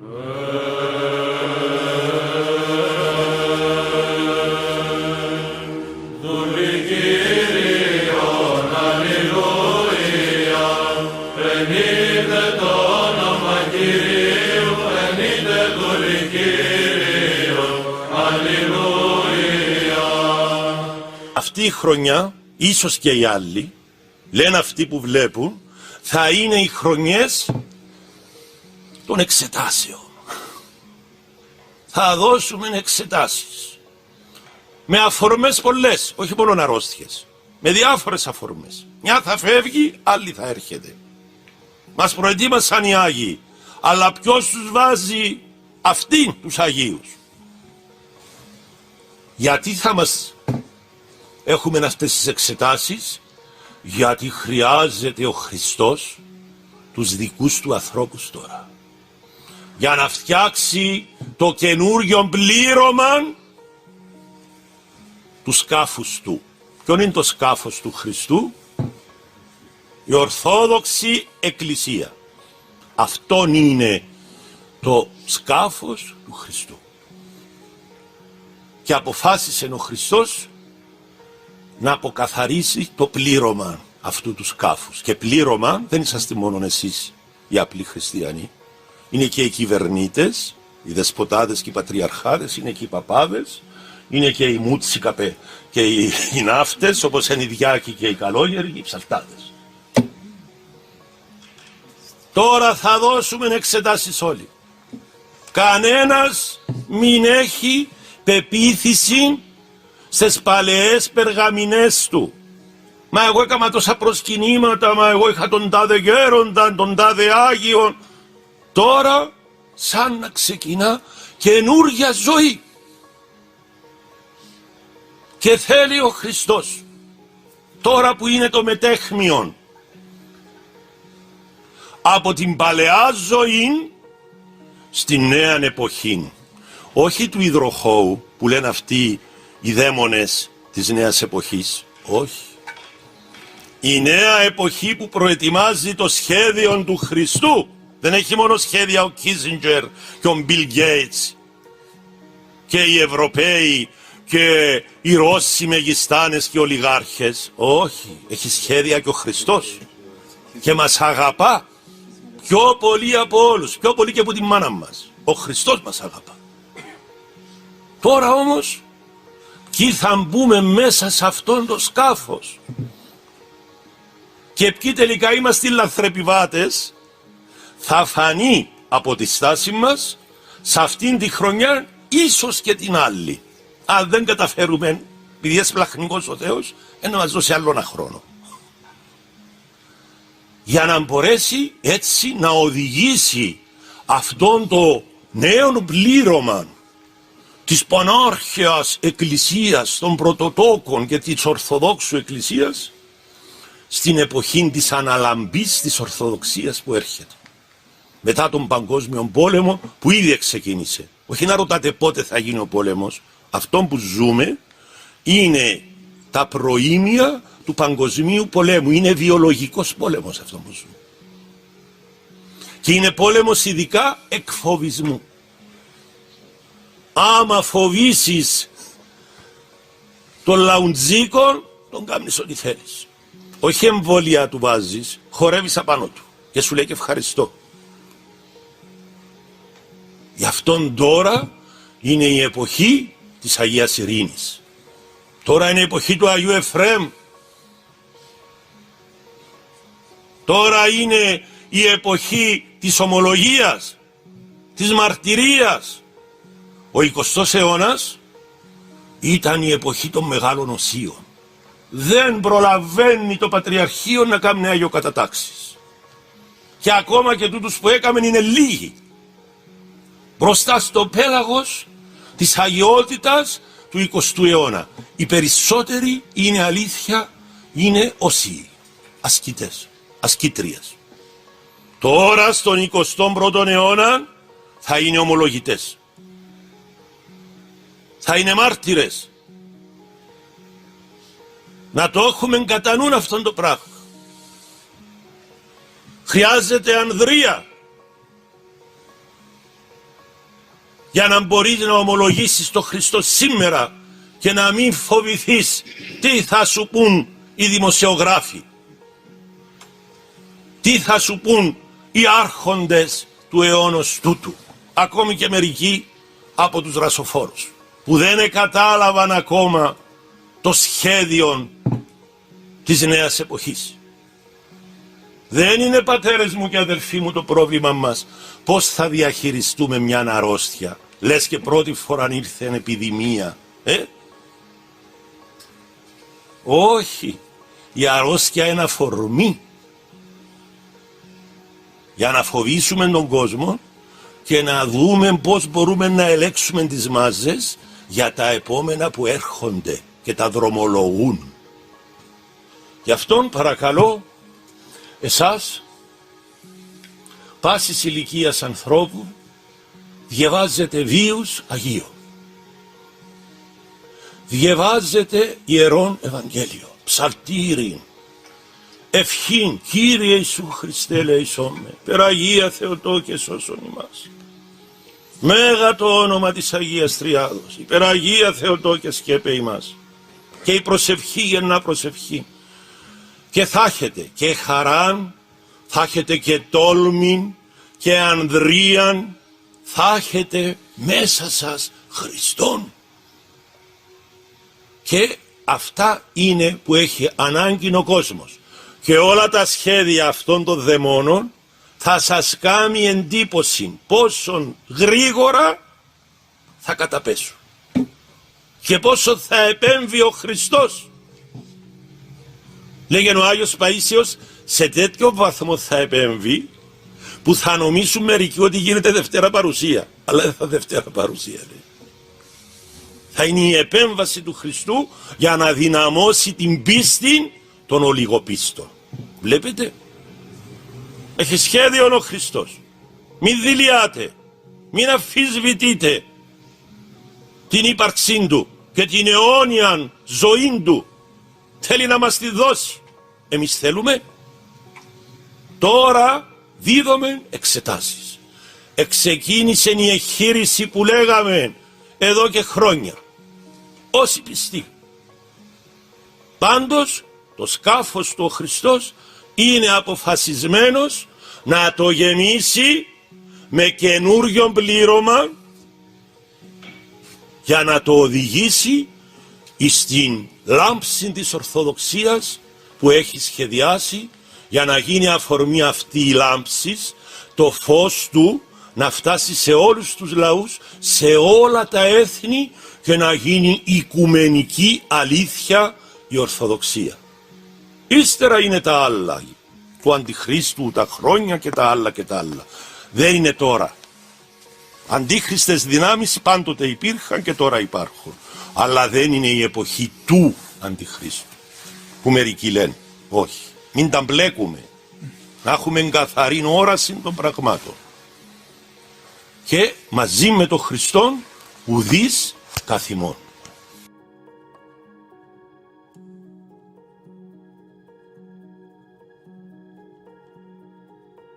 Αυτή η χρονιά, ίσως και οι άλλοι, λένε αυτοί που βλέπουν, θα είναι οι χρονιές των εξετάσεων. Θα δώσουμε εξετάσεις. Με αφορμές πολλές, όχι μόνο αρρώστιες. Με διάφορες αφορμές. Μια θα φεύγει, άλλη θα έρχεται. Μας προετοίμασαν οι Άγιοι. Αλλά ποιος τους βάζει αυτήν τους Αγίους? Γιατί θα μας έχουμε αυτές τις εξετάσεις? Γιατί χρειάζεται ο Χριστός τους δικούς του ανθρώπους τώρα. Για να φτιάξει το καινούριο πλήρωμα του σκάφους του. Ποιον είναι το σκάφος του Χριστού? Η Ορθόδοξη Εκκλησία. Αυτόν είναι το σκάφος του Χριστού. Και αποφάσισε ο Χριστός να αποκαθαρίσει το πλήρωμα αυτού του σκάφους. Και πλήρωμα δεν είσαστε μόνο εσείς οι απλοί χριστιανοί. Είναι και οι κυβερνήτες, οι δεσποτάδες και οι πατριαρχάδες, είναι και οι παπάδες, είναι και οι μούτσικαπε και οι ναύτες, όπως είναι οι διάκοι και οι καλόγεροι και οι ψαλτάδες. Τώρα θα δώσουμε εξετάσεις όλοι. Κανένας μην έχει πεποίθηση στις παλαιές περγαμηνές του. Μα εγώ έκανα τόσα προσκυνήματα, μα εγώ είχα τον τάδε γέροντα, τον τάδε Άγιον. Τώρα σαν να ξεκινά καινούρια ζωή. Και θέλει ο Χριστός, τώρα που είναι το μετέχμιον, από την παλαιά ζωή στη νέα εποχή. Όχι του υδροχώου που λένε αυτοί οι δαίμονες της νέας εποχής. Όχι. Η νέα εποχή που προετοιμάζει το σχέδιο του Χριστού. Δεν έχει μόνο σχέδια ο Κίσινγκερ και ο Μπιλ Γκέιτς και οι Ευρωπαίοι και οι Ρώσοι μεγιστάνες και ολιγάρχες. Όχι. Έχει σχέδια και ο Χριστός. Και μας αγαπά πιο πολύ από όλους. Πιο πολύ και από τη μάνα μας. Ο Χριστός μας αγαπά. Τώρα όμως κι θα μπούμε μέσα σε αυτόν το σκάφος. Και ποιοι τελικά είμαστε οι λαθρεπιβάτες, θα φανεί από τη στάση μας σε αυτήν τη χρονιά, ίσως και την άλλη. Αν δεν καταφέρουμε, επειδή είναι πλαχνικός ο Θεός, να μας δώσει άλλο ένα χρόνο. Για να μπορέσει έτσι να οδηγήσει αυτόν το νέο πλήρωμα της πανάρχαιας εκκλησίας των πρωτοτόκων και της Ορθοδόξου Εκκλησίας στην εποχή της αναλαμπής της Ορθοδοξίας που έρχεται. Μετά τον Παγκόσμιο Πόλεμο που ήδη ξεκίνησε. Όχι να ρωτάτε πότε θα γίνει ο πόλεμος. Αυτό που ζούμε είναι τα προήμια του Παγκοσμίου Πολέμου. Είναι βιολογικός πόλεμος αυτό που ζούμε. Και είναι πόλεμος ειδικά εκφοβισμού. Άμα φοβήσεις τον λαουντζίκο, τον κάνεις ό,τι θέλεις. Όχι εμβόλια του βάζεις, χορεύεις απάνω του και σου λέει και ευχαριστώ. Γι' αυτόν τώρα είναι η εποχή της Αγίας Ειρήνης. Τώρα είναι η εποχή του Αγίου Εφραίμ. Τώρα είναι η εποχή της ομολογίας, της μαρτυρίας. Ο 20ος αιώνας ήταν η εποχή των μεγάλων οσίων. Δεν προλαβαίνει το Πατριαρχείο να κάνει αγιοκατατάξεις. Και ακόμα και τούτους που έκαμεν είναι λίγοι. Μπροστά στο πέλαγος της αγιότητας του 20ου αιώνα. Οι περισσότεροι είναι αλήθεια, είναι οσίοι, ασκητές, ασκήτριες. Τώρα στον 21ο αιώνα θα είναι ομολογητές. Θα είναι μάρτυρες. Να το έχουμε κατά νου αυτόν το πράγμα. Χρειάζεται ανδρεία. για να μπορείς να ομολογήσεις τον Χριστό σήμερα και να μην φοβηθείς τι θα σου πούν οι δημοσιογράφοι, τι θα σου πούν οι άρχοντες του αιώνος τούτου, ακόμη και μερικοί από τους ρασοφόρους που δεν κατάλαβαν ακόμα το σχέδιο της νέας εποχής. Δεν είναι, πατέρες μου και αδελφοί μου, το πρόβλημα μας πώς θα διαχειριστούμε μια αρρώστια. Λες και πρώτη φορά ήρθε επιδημία. Όχι, η αρρώστια είναι αφορμή για να φοβήσουμε τον κόσμο και να δούμε πώς μπορούμε να ελέγξουμε τις μάζες για τα επόμενα που έρχονται και τα δρομολογούν. Γι' αυτόν παρακαλώ εσάς, πάσης ηλικίας ανθρώπου, διαβάζετε βίους Αγίων, διαβάζετε Ιερόν Ευαγγέλιο, ψαλτήριν, ευχήν, Κύριε Ιησού Χριστέ ελέησόν με, Περαγία Θεοτόκε σώσον ημάς. Μέγα το όνομα της Αγίας Τριάδος, η Περαγία Θεοτόκε σκέπε ημάς. Και η προσευχή γεννά προσευχή. Και θα έχετε και χαράν, θα έχετε και τόλμην και ανδρίαν, θα έχετε μέσα σας Χριστόν. Και αυτά είναι που έχει ανάγκη ο κόσμος. Και όλα τα σχέδια αυτών των δαιμόνων θα σας κάνει εντύπωση πόσο γρήγορα θα καταπέσουν και πόσο θα επέμβει ο Χριστός. Λέγε ο Άγιος Παΐσιος, σε τέτοιο βαθμό θα επέμβει που θα νομίσουν μερικοί ότι γίνεται Δευτέρα Παρουσία. Αλλά δεν θα Δευτέρα Παρουσία, λέει. Θα είναι η επέμβαση του Χριστού για να δυναμώσει την πίστη των ολιγοπίστων. Βλέπετε, έχει σχέδιο ο Χριστός. Μην δειλιάτε, μην αμφισβητείτε την ύπαρξή του και την αιώνια ζωή του. Θέλει να μας τη δώσει. Εμείς θέλουμε. Τώρα δίδομαι εξετάσεις. Εξεκίνησε η εγχείρηση που λέγαμε εδώ και χρόνια. Όσοι πιστοί. Πάντως το σκάφος του ο Χριστός είναι αποφασισμένος να το γεμίσει με καινούριο πλήρωμα για να το οδηγήσει στην λάμψη της Ορθοδοξίας που έχει σχεδιάσει, για να γίνει αφορμή αυτή η λάμψη, το φως του να φτάσει σε όλους τους λαούς, σε όλα τα έθνη και να γίνει οικουμενική αλήθεια η Ορθοδοξία. Ύστερα είναι τα άλλα του Αντιχρίστου, τα χρόνια και τα άλλα και τα άλλα. Δεν είναι τώρα. Αντίχριστες δυνάμεις πάντοτε υπήρχαν και τώρα υπάρχουν. Αλλά δεν είναι η εποχή του Αντιχρίστου, που μερικοί λένε. Όχι, μην τα μπλέκουμε. Να έχουμε καθαρή όραση των πραγμάτων. Και μαζί με τον Χριστόν ουδείς καθημών.